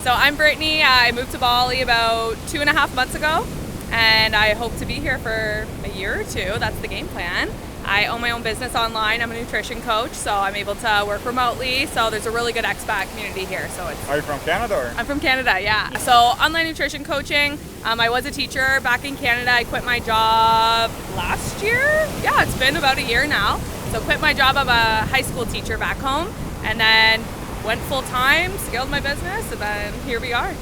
So I'm Brittany. I moved to Bali about 2.5 months ago, and I hope to be here for a year or two. That's the game plan. I own my own business online. I'm a nutrition coach, so I'm able to work remotely. So there's a really good expat community here. Are you from Canada? Or? I'm from Canada, yeah. So online nutrition coaching. I was a teacher back in Canada. I quit my job last year. Yeah, it's been about a year now. So quit my job. I'm a high school teacher back home, and then went full-time, scaled my business, and then here we are.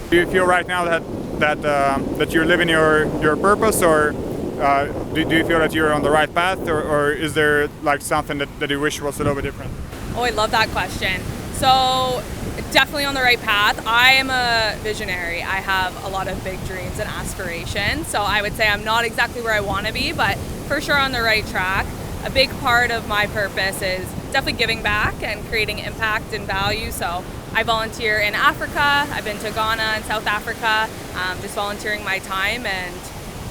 Do you feel right now that you're living your purpose, or do you feel that you're on the right path, or is there like something that you wish was a little bit different? Oh, I love that question. So definitely on the right path. I am a visionary. I have a lot of big dreams and aspirations. So I would say I'm not exactly where I want to be, but for sure on the right track. A big part of my purpose is definitely giving back and creating impact and value. So I volunteer in Africa. I've been to Ghana and South Africa, just volunteering my time, and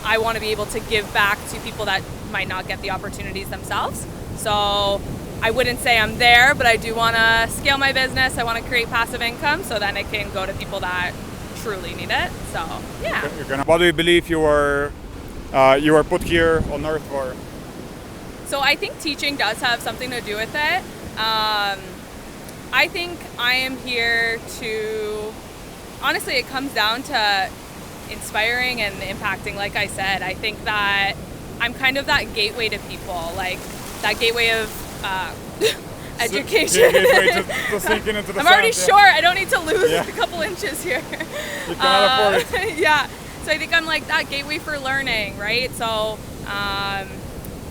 I want to be able to give back to people that might not get the opportunities themselves. So I wouldn't say I'm there, but I do want to scale my business. I want to create passive income so then it can go to people that truly need it. So yeah. What do you believe you were put here on earth for? So I think teaching does have something to do with it. I think I am here to, honestly, it comes down to inspiring and impacting. Like I said, I think that I'm kind of that gateway to people, like that gateway of education. To sink into the I'm already sound, short. I don't need to lose a couple inches here. You cannot afford it. Yeah. So I think I'm like that gateway for learning, right? So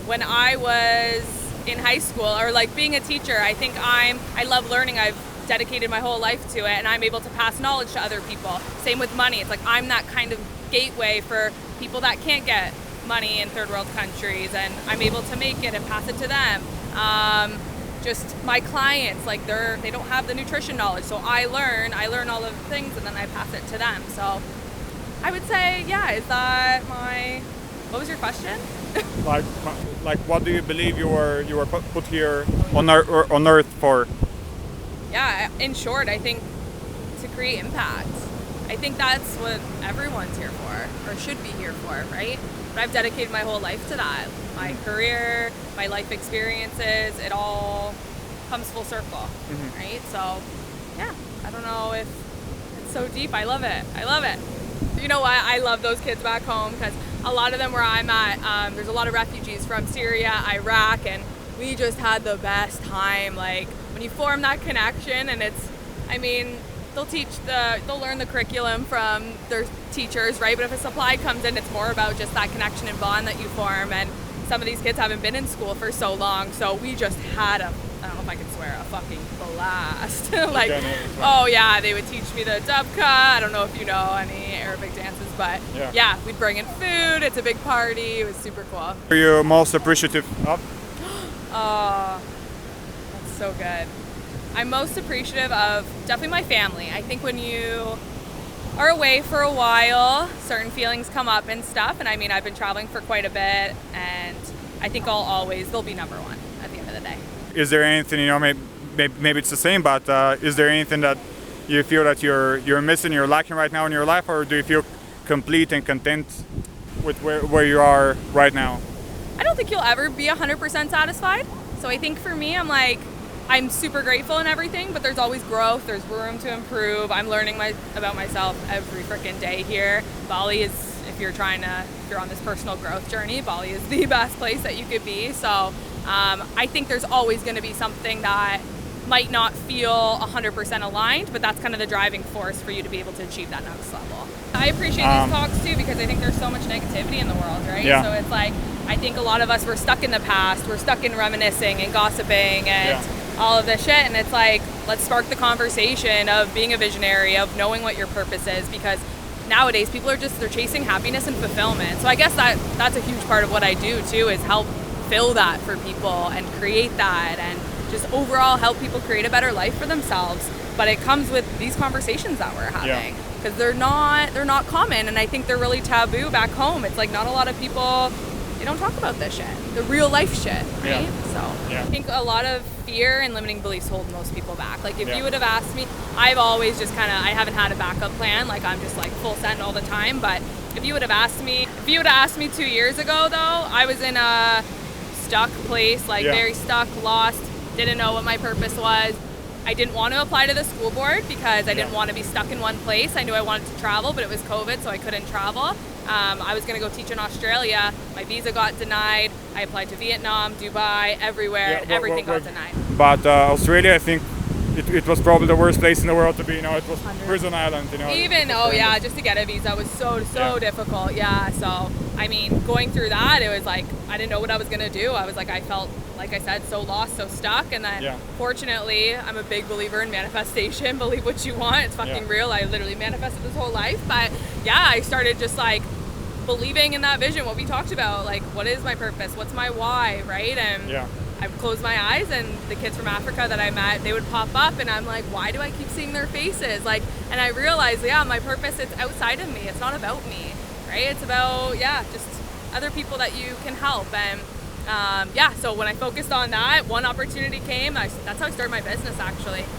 when I was in high school, or like being a teacher, I think I love learning. I've dedicated my whole life to it, and I'm able to pass knowledge to other people. Same with money. It's like I'm that kind of gateway for people that can't get money in third world countries, and I'm able to make it and pass it to them. Just my clients, like they don't have the nutrition knowledge, so I learn all of the things, and then I pass it to them. So I would say, yeah, is that what was your question? like what do you believe you were put here on earth for? Yeah, in short, I think to create impact. I think that's what everyone's here for, or should be here for, right? But I've dedicated my whole life to that. My career, my life experiences, it all comes full circle, right? So, yeah, I don't know if it's so deep. I love it. You know what? I love those kids back home, because a lot of them where I'm at, there's a lot of refugees from Syria, Iraq, and we just had the best time. Like when you form that connection, and they'll learn the curriculum from their teachers, right? But if a supply comes in, it's more about just that connection and bond that you form. And some of these kids haven't been in school for so long, so we just had I don't know if I can swear, a fucking blast. Like, oh yeah, they would teach me the dabka. I don't know if you know any Arabic dances, but yeah, we'd bring in food. It's a big party. It was super cool. Are you most appreciative of? Oh, that's so good. I'm most appreciative of definitely my family. I think when you are away for a while, certain feelings come up and stuff. And I've been traveling for quite a bit, and I think they'll be number one at the end of the day. Is there anything, maybe it's the same, but is there anything that you feel that you're missing, you're lacking right now in your life, or do you feel complete and content with where you are right now? I don't think you'll ever be 100% satisfied. So I think for me, I'm super grateful and everything, but there's always growth. There's room to improve. I'm learning about myself every freaking day here. Bali is, if you're on this personal growth journey, Bali is the best place that you could be. So I think there's always going to be something that might not feel 100% aligned, but that's kind of the driving force for you to be able to achieve that next level. I appreciate these talks too, because I think there's so much negativity in the world, right? Yeah. So it's like, I think a lot of us, we're stuck in the past. We're stuck in reminiscing and gossiping and all of this shit. And it's like, let's spark the conversation of being a visionary, of knowing what your purpose is, because nowadays people they're chasing happiness and fulfillment. So I guess that's a huge part of what I do too, is help fill that for people and create that, and just overall help people create a better life for themselves. But it comes with these conversations that we're having, because they're not common, and I think they're really taboo back home. It's like not a lot of people, they don't talk about this shit, the real life shit, right? So I think a lot of fear and limiting beliefs hold most people back. Like if Yeah. you would have asked me, I've always just kind of, I haven't had a backup plan. Like I'm just like full send all the time. But if you would have asked me 2 years ago though, I was in a stuck place, like Yeah. very stuck, lost, didn't know what my purpose was. I didn't want to apply to the school board because I didn't Yeah. want to be stuck in one place. I knew I wanted to travel, but it was COVID, so I couldn't travel. I was going to go teach in Australia. My visa got denied. I applied to Vietnam, Dubai, everywhere, and everything got denied. But Australia, I think it was probably the worst place in the world to be. You know, it was 100. prison island. You know, Even, it was horrendous. just to get a visa was so Yeah. difficult. Yeah, so, I mean, going through that, it was like, I didn't know what I was going to do. I was like, I felt, like I said, so lost, so stuck. And then, Yeah. fortunately, I'm a big believer in manifestation. Believe what you want. It's fucking Yeah. real. I literally manifested this whole life. But, yeah, I started just, like, believing in that vision, what we talked about. Like, what is my purpose? What's my why, right? And Yeah. I would close my eyes and the kids from Africa that I met, they would pop up and I'm like, why do I keep seeing their faces? Like, and I realized, yeah, my purpose, it's outside of me. It's not about me, right? It's about, just other people that you can help. And so when I focused on that, one opportunity came. That's how I started my business, actually.